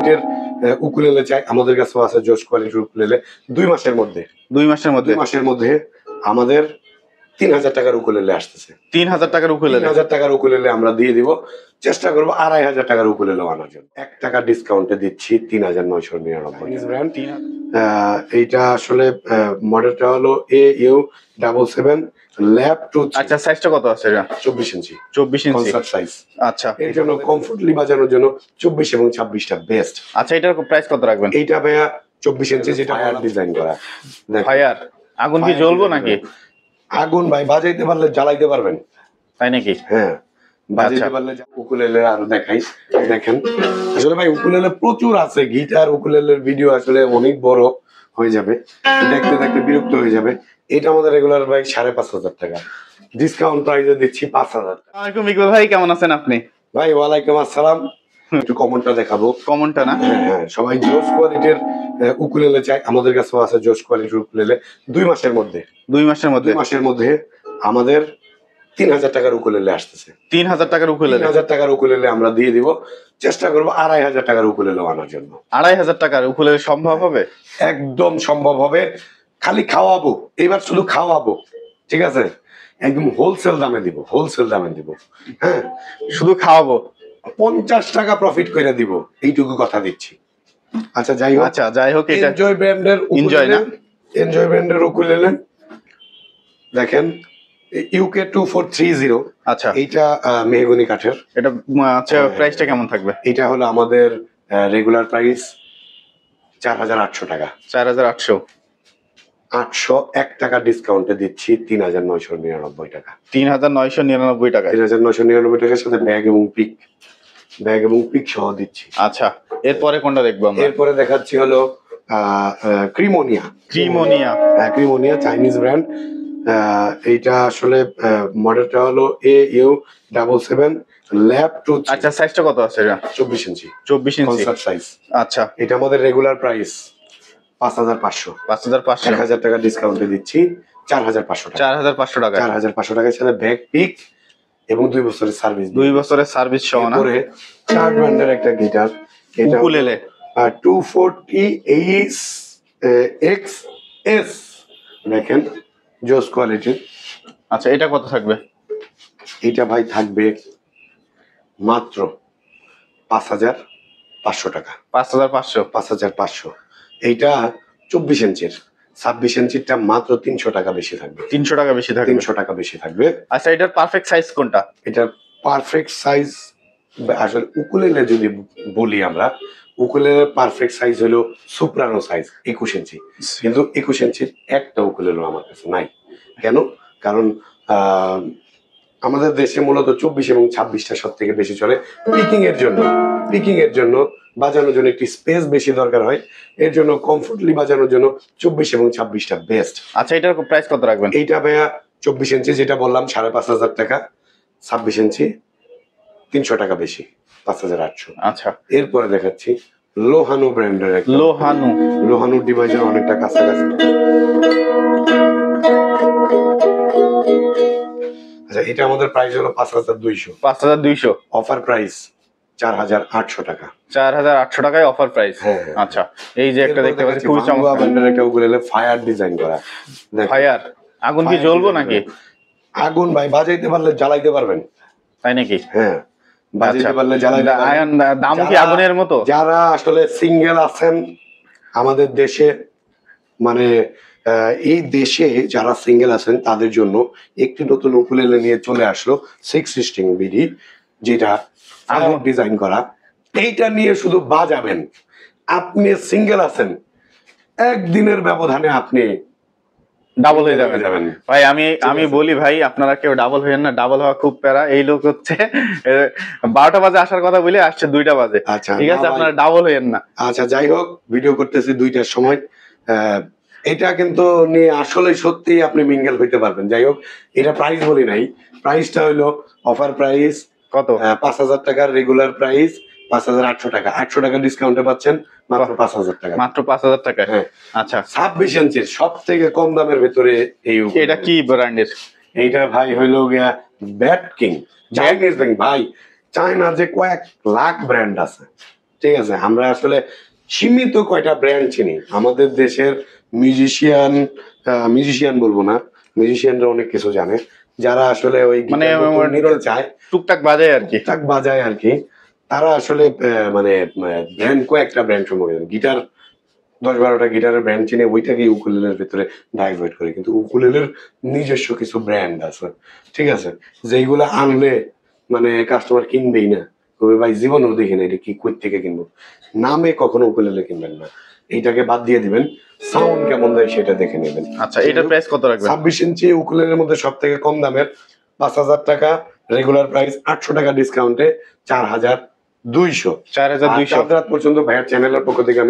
কোয়ালিটির উকুলেলে চাই, আমাদের কাছেও আছে জোস কোয়ালিটির উকুলেলে। 2 মাসের মধ্যে 2 মাসের মধ্যে আমাদের 3000 টাকার উকুলেলে আসতেছে। 3000 টাকার উকুলেলে 3000 টাকার উকুলেলে আমরা দিয়ে দিব। চেষ্টা করবো 2500 টাকার উকুলেলে আনার জন্য। 1 টাকা ডিসকাউন্টে দিচ্ছি 3999 ব্র্যান্ড। এইটা আসলে মডেলটা হলো AU77 ল্যাব টু। আচ্ছা, সাইজটা কত আছে এটা? 24 ইঞ্চি। 24 ইঞ্চি কনসার্ট সাইজ। আচ্ছা, এর জন্য কমফোর্টলি বাজানোর জন্য 24 এবং 26টা বেস্ট। আচ্ছা, এটার প্রাইস কত রাখবেন? এইটা ভাইয়া 24 ইঞ্চি, যেটা ফায়ার ডিজাইন করা। ফায়ার আগুন কি জ্বলবো নাকি? আগুন ভাই বাজাইতে পারলে জ্বালাইতে পারবেন, তাই নাকি? হ্যাঁ, বাজাইতে পারলে। উকুলেলে আরো দেখাই, দেখেন আসলে ভাই উকুলেলে প্রচুর আছে। গিটার উকুলেলের ভিডিও আসলে অনেক বড় হয়ে যাবে, দেখতে দেখতে বিরক্ত হয়ে যাবে। এটা আমাদের রেগুলার ভাই 5500 টাকা, ডিসকাউন্ট প্রাইসে দিচ্ছি 5000 টাকা। আসসালামু আলাইকুম ইকবাল ভাই, কেমন আছেন আপনি? ভাই ওয়ালাইকুম আসসালাম। একটু কমনটা দেখাবো। কমনটা না? হ্যাঁ, সবাই জোস কোয়ালিটির উকুলেলে চাই, আমাদের কাছেও আছে জোস কোয়ালিটির উকুলেলে। 2 মাসের মধ্যে 2 মাসের মধ্যে আমাদের 3000 টাকার উকুলেলে আসতেছে। 3000 টাকার উকুলেলে 3000 টাকার উকুলেলে আমরা দিয়ে দিব। চেষ্টা করবো 2500 টাকার উকুলেলে আনার জন্য। 2500 টাকার উকুলেলে সম্ভব হবে? একদম সম্ভব হবে। খালি খাওয়াবো, এবার শুধু খাওয়াবো, ঠিক আছে? একদম হোলসেল দামে দিব, হোলসেল দামে দিব। হ্যাঁ, শুধু খাওয়াবো, 50 টাকা প্রফিট করে দিব, এইটুকু কথা দিচ্ছি। আচ্ছা যাই হোক, এটা এনজয় ব্র্যান্ডের উকুলেলে দেখেন, UK 2430। আচ্ছা, এইটা মেহগনি কাঠের। এটা আচ্ছা, প্রাইসটা কেমন থাকবে? এটা হলো আমাদের রেগুলার প্রাইস 4800 টাকা। 4800। 1 টাকা ডিসকাউন্টে দিচ্ছি 3999 টাকা। 3999 টাকা। 3999 টাকার সাথে ব্যাগ এবং পিক সহ দিচ্ছি। আচ্ছা, এরপরে কোনটা দেখবো আমরা? এরপরে দেখাচ্ছি হলো ক্রিমোনিয়া চাইনিজ ব্র্যান্ড। এইটা আসলে মডেলটা হলো AU77 ল্যাব টু। আচ্ছা, সাইজটা কত আছে এটা? 24 ইঞ্চি। Concert size. আচ্ছা, এটা আমাদের রেগুলার প্রাইস 5500। 1000 টাকা ডিসকাউন্টে দিচ্ছি 4500 টাকা। 4500 টাকা। 4500 টাকার সাথে ব্যাগ পিক এবং 2 বছরের সার্ভিস। 2 বছরের সার্ভিস সহ না? পরে 4 ব্র্যান্ডের একটা গিটার, এটা উকুলেলে 240 XS, দেখেন জোস কোয়ালিটির। আচ্ছা, এটা কত থাকবে? এটা ভাই থাকবে মাত্র 5500 টাকা। 5500। এইটা 24 ইঞ্চির। 26 ইঞ্চিরটা মাত্র 300 টাকা বেশি থাকবে। 300 টাকা বেশি থাকবে। 300 টাকা বেশি থাকবে। আচ্ছা, এটার পারফেক্ট সাইজ কোনটা? এটার পারফেক্ট সাইজ আসলে উকুলেলে যদি বলি আমরা, উকুলেলের পারফেক্ট সাইজ হলো সোপ্রানো সাইজ 21 ইঞ্চি। কিন্তু 21 ইঞ্চির একটা উকুলেলে আমার কাছে নাই। কেন? কারণ আমাদের দেশে মূলত 24 এবং 26টা সব থেকে বেশি চলে। পিকিং এর জন্য বাজানোর জন্য একটি স্পেস বেশি দরকার হয়। এর জন্য কমফোর্টলি বাজানোর জন্য 24 এবং 26টা বেস্ট। আচ্ছা, এটার প্রাইস কত রাখবেন? এইটা ভাইয়া 24 ইঞ্চি যেটা বললাম 5500 টাকা, 26 ইঞ্চি 300 টাকা বেশি, 5800। আচ্ছা, এরপরে দেখাচ্ছি লোহানু ব্র্যান্ডের একটা। লোহানু ডিভাইসের অনেকটা কাছাকাছি। আচ্ছা, এটা আমাদের প্রাইস হলো 5200। অফার প্রাইস 4800 টাকা। 4800 টাকায় অফার প্রাইস। আচ্ছা, এই যে একটা দেখতে পাচ্ছি খুবই চমৎকার ব্র্যান্ডের একটা উকুলেলে, ফায়ার ডিজাইন করা। ফায়ার আগুন কি জ্বলবো নাকি? আগুন ভাই বাজাইতে পারলে জ্বালাইতে পারবেন, তাই নাকি? হ্যাঁ, বাজাইতে পারলে জ্বালাইতে পারবেন। দাম কি আগুনের মতো? যারা আসলে সিঙ্গেল আছেন আমাদের দেশে, মানে এই দেশে যারা সিঙ্গেল আছেন তাদের জন্য একটি নতুন উকুলেলে নিয়ে চলে আসলো 6 বিডি, যেটা ফায়ার ডিজাইন করা। এইটা নিয়ে শুধু বাজাবেন। আপনি সিঙ্গেল আছেন, একদিনের ব্যবধানে আপনি ডাবল হয়ে যাবেন ভাই। আমি বলি ভাই, আপনারা কেউ ডাবল হইেন না, ডাবল হওয়া খুব প্যারা। এই লোক হচ্ছে 12টা বাজে আসার কথা বলে আসছে 2টা বাজে। আচ্ছা, ঠিক আছে, আপনারা ডাবল হইেন না। আচ্ছা, যাই হোক, ভিডিও করতেছি 2টার সময়। এটা কিন্তু নিয়ে আসলে সত্যি আপনি মিঙ্গেল হইতে পারবেন। যাই হোক, এটা প্রাইস বলি নাই, প্রাইসটা হইলো অফার প্রাইস কত? 5000 টাকার রেগুলার প্রাইস 5800 টাকা। 800 টাকা ডিসকাউন্টে পাচ্ছেন মাত্র 5000 টাকা। মাত্র 5000 টাকা। হ্যাঁ, আচ্ছা, 26 ইঞ্চির সব থেকে কম দামের ভেতরে এই। এটা কি ব্র্যান্ডের? এইটা ভাই হইলো গিয়া ব্যাট কিং চাইনিজ ব্র্যান্ড। ভাই চায়না যে কয়েক লাখ ব্র্যান্ড আছে, ঠিক আছে, আমরা আসলে সীমিত কয়টা ব্র্যান্ড চিনি আমাদের দেশের মিউজিশিয়ান বলবো না, মিউজিশিয়ানরা অনেক কিছু জানে, যারা আসলে ওই মানে নিতে চায়, টুকটাক বাজায় আর কি। টুকটাক বাজায় আর কি, তারা আসলে মানে ব্র্যান্ড কয়েকটা ব্র্যান্ড সম্পর্কে গিটার 10-12টা গিটারের ব্র্যান্ড চিনে ওইটাকে উকুলেলের ভিতরে ডাইভার্ট করে, কিন্তু উকুলেলের নিজস্ব কিছু ব্র্যান্ড আছে, ঠিক আছে, যেইগুলো আনলে মানে কাস্টমার কিনবেই না, তবে ভাই জীবনেও দেখি না এটা কি কই থেকে কিনবো, নামে কখনো উকুলেলে কিনবেন না, এইটাকে বাদ দিয়ে দিবেন, সাউন্ড কেমন দেয় সেটা দেখে নেবেন। আচ্ছা, এটার প্রাইস কত রাখবেন? 26 ইঞ্চি উকুলেলের মধ্যে সব থেকে কম দামের 5,000 টাকা, রেগুলার প্রাইস 800 টাকা ডিসকাউন্টে 4,200। 4,200 রাত পর্যন্ত ভাইয়ের চ্যানেলের পক্ষ থেকে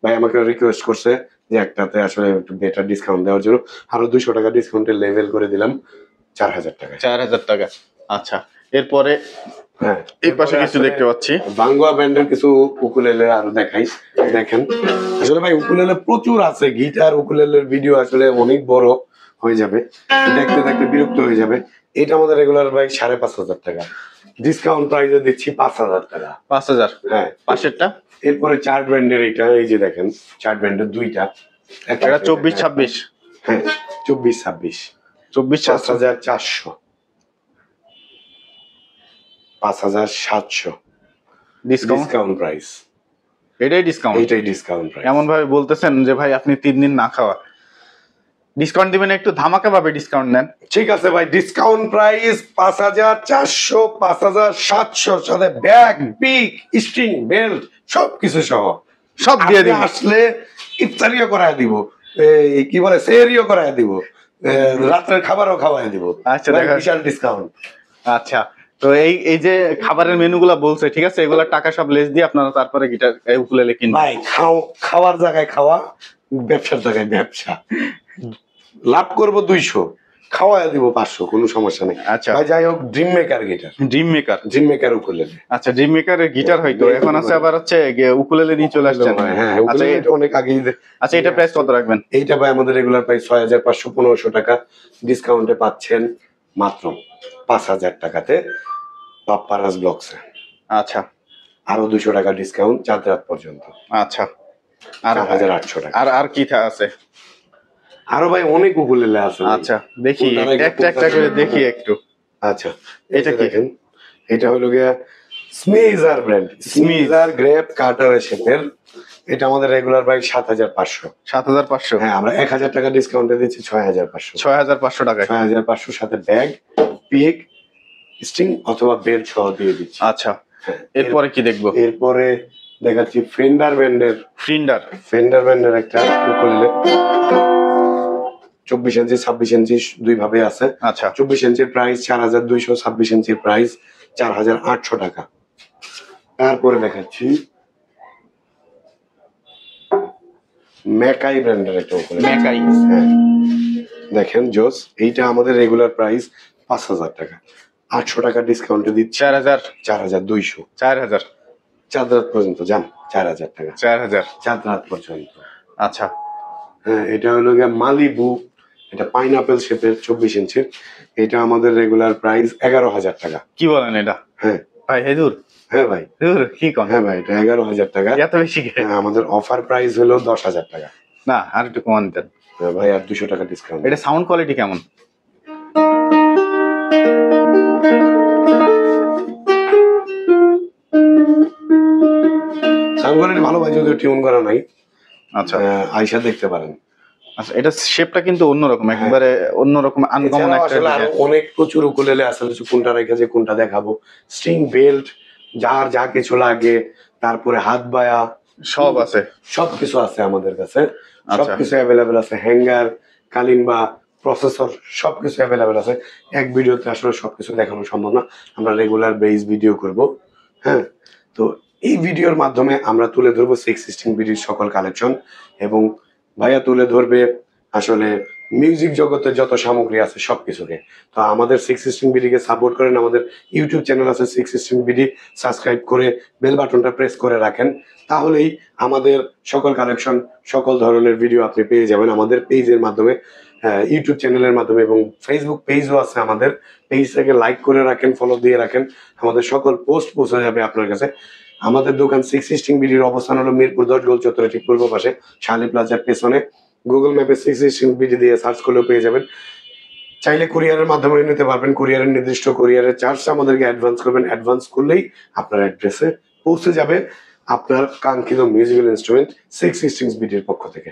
ভাই আমাকে রিকোয়েস্ট করছে যে একটাতে আসলে একটু বেটার ডিসকাউন্ট দেওয়ার জন্য আরো 200 টাকা ডিসকাউন্টে লেভেল করে দিলাম 4,000 টাকা। 4,000 টাকা। আচ্ছা, এরপরে হ্যাঁ, এই পাশে কিছু দেখতে পাচ্ছি বাংলা ব্র্যান্ডের কিছু উকুলেলে আরো দেখাই, দেখেন আসলে ভাই উকুলেলে প্রচুর আছে, গিটার উকুলেলের ভিডিও আসলে অনেক বড় হয়ে যাবে, দেখতে দেখতে বিরক্ত হয়ে যাবে। এটা আমাদের রেগুলার ভাই 5,500 টাকা, ডিসকাউন্ট প্রাইসে দিচ্ছি 5,000 টাকা। 5,000? হ্যাঁ, পাশেরটা এরপরে চার্ট ব্র্যান্ডের এটা, এই যে দেখেন চার্ট ব্র্যান্ডের দুইটা, এটা 24-26? হ্যাঁ, 24-26, 5,400, 5,700 ডিসকাউন্ট প্রাইস। এটাই ডিসকাউন্ট? এটাই ডিসকাউন্ট প্রাইস। এমন ভাবে বলতেছেন যে ভাই আপনি 3 দিন না খাওয়া, ডিসকাউন্ট দিবেন, একটু ধামাকা ভাবে ডিসকাউন্ট নেন। ঠিক আছে ভাই, ডিসকাউন্ট প্রাইস 5,400, 5,700 সাথে ব্যাগ, পিক, স্ট্রিং, বেল্ট সবকিছু সহ সব দিয়ে দিন। আসলে ইফতারিও করায় দিব, এই কি বলে সেহরিও করায় দিব, রাতের খাবারও খাওয়ায় দিব। আচ্ছা, দেখা বিশাল ডিসকাউন্ট। আচ্ছা, তো এই যে খাবারের মেনুগুলা বলছে, ঠিক আছে, এগুলা টাকা সব লেস দিয়ে আপনারা তারপরে গিটার উকুলেলে কিনবেন। ভাই খাওয়ার জায়গায় খাওয়া, ব্যবসার জায়গায় ব্যবসা, লাভ করবো 200, খাওয়ায় দিব 500, কোনো সমস্যা নেই। আচ্ছা ভাই, যাই হোক, dream maker guitar, dream maker ukulele. আচ্ছা, ড্রিম মেকারের গিটার হয়তো এখন আছে, আবার হচ্ছে উকুলেলে নিয়ে চলে আসছেন। হ্যাঁ, আচ্ছা, অনেক আগেই। আচ্ছা, এটা প্রাইস কত রাখবেন? এইটা ভাই আমাদের রেগুলার প্রাইস 6,500, 1,500 টাকা, ডিসকাউন্টে পাচ্ছেন মাত্র 5,000 টাকাতে পাপ্পারাজ ব্লকসে। আচ্ছা, আরো 200 টাকা ডিসকাউন্ট 4 রাত পর্যন্ত। আচ্ছা, আর 4,800 টাকা। আর কি আছে? আরো ভাই অনেক উকুলেলে আছে। আচ্ছা, দেখি একটা একটা করে দেখি একটু। আচ্ছা, এটা কি? দেখেন, এটা হলো গিয়া স্মিজার ব্র্যান্ড, স্মিজার গ্রেপ কাটার শেপের। এটা আমাদের রেগুলার প্রাইস 7,500। 7,500? হ্যাঁ, আমরা 1,000 টাকা ডিসকাউন্টে দিচ্ছি 6,500। 6,500 টাকায়? 6,500 সাথে ব্যাগ, পিক, স্ট্রিং অথবা বেল্ট সহ দিয়ে দিচ্ছি। আচ্ছা, হ্যাঁ, এরপরে কি দেখবো? এরপরে দেখাচ্ছি ফেন্ডার ব্র্যান্ডের একটা উকুলেলে, 24 ইঞ্চি 26 ইঞ্চি দুই ভাবে আছে। আচ্ছা, 24 ইঞ্চির প্রাইস 4,200, 26 ইঞ্চির প্রাইস 4,800 টাকা। তারপরে দেখাচ্ছি ম্যাকাই ব্র্যান্ডের একটা উকুলেলে। ম্যাকাই? হ্যাঁ, দেখেন জোস, এইটা আমাদের রেগুলার প্রাইস 5,000 টাকা, 800 টাকা ডিসকাউন্টে দিচ্ছি 4,000? 4,200। 4,000? 4 রাত পর্যন্ত যান, 4,000 টাকা। 4,000? 4 রাত পর্যন্ত। আচ্ছা, হ্যাঁ, এটা হলো গিয়ে মালিবু, এটা পাইনাপেল শেপের 24 ইঞ্চির, এটা আমাদের রেগুলার প্রাইস 11,000 টাকা। কি বলেন এটা? হ্যাঁ ভাই, হেদুর হ্যাঁ ভাই, কি কন? হ্যাঁ ভাই, এটা 11,000 টাকা। এত বেশি? হ্যাঁ, আমাদের অফার প্রাইস হলো 10,000 টাকা। না, আর একটু কমান দেন। হ্যাঁ ভাই, আর 200 টাকা ডিসকাউন্ট। এটা সাউন্ড কোয়ালিটি কেমন? সাউন্ড কোয়ালিটি ভালো ভাই, যদিও টিউন করা নাই। আচ্ছা, আইসা দেখতে পারেন। আচ্ছা, এটা শেপটা কিন্তু অন্যরকম, একেবারে অন্যরকম, আনকমন একটা আসলে আরো অনেক প্রচুর উকুলেলে আসলে কোনটা রেখেছে কোনটা দেখাবো, স্ট্রিং, বেল্ট, যার যা কিছু লাগে, তারপরে হাত বায়া সব আছে, সবকিছু আছে আমাদের কাছে, আচ্ছা। সবকিছু অ্যাভেলেবেল আছে, হ্যাঙ্গার, কালিম্বা, প্রসেসর সবকিছু অ্যাভেলেবেল আছে। এক ভিডিওতে আসলে সবকিছু দেখানো সম্ভব না, আমরা রেগুলার বেস ভিডিও করব। হ্যাঁ, তো এই ভিডিওর মাধ্যমে আমরা তুলে ধরবো 616 বিডির সকল কালেকশন, এবং ভাইয়া তুলে ধরবে আসলে মিউজিক জগতের যত সামগ্রী আছে সবকিছুকে। তো আমাদের 616 বিডিকে সাপোর্ট করেন, আমাদের ইউটিউব চ্যানেল আছে 616 বিডি, সাবস্ক্রাইব করে বেল বাটনটা প্রেস করে রাখেন, তাহলেই আমাদের সকল কালেকশন, সকল ধরনের ভিডিও আপনি পেয়ে যাবেন আমাদের পেজের মাধ্যমে, ইউটিউব চ্যানেলের মাধ্যমে, এবং ফেসবুক পেজও আছে আমাদের। পেজটাকে লাইক করে রাখেন, ফলো দিয়ে রাখেন, আমাদের সকল পোস্ট পৌঁছে যাবে আপনার কাছে। আমাদের দোকান 6 স্ট্রিং বিডির অবস্থান হলো মিরপুর 10 গোল চত্বরে ঠিক পূর্ব পাশে শালি প্লাজার পেছনে। গুগল ম্যাপে 6 স্ট্রিং বিডি দিয়ে সার্চ করলেও পেয়ে যাবেন। চাইলে কুরিয়ারের মাধ্যমে নিতে পারবেন। কুরিয়ারের নির্দিষ্ট কুরিয়ারের চার্জ আমাদেরকে অ্যাডভান্স করবেন। অ্যাডভান্স করলেই আপনার অ্যাড্রেসে পৌঁছে যাবে আপনার কাঙ্ক্ষিত মিউজিক্যাল ইনস্ট্রুমেন্ট 6 স্ট্রিংস বিডির পক্ষ থেকে।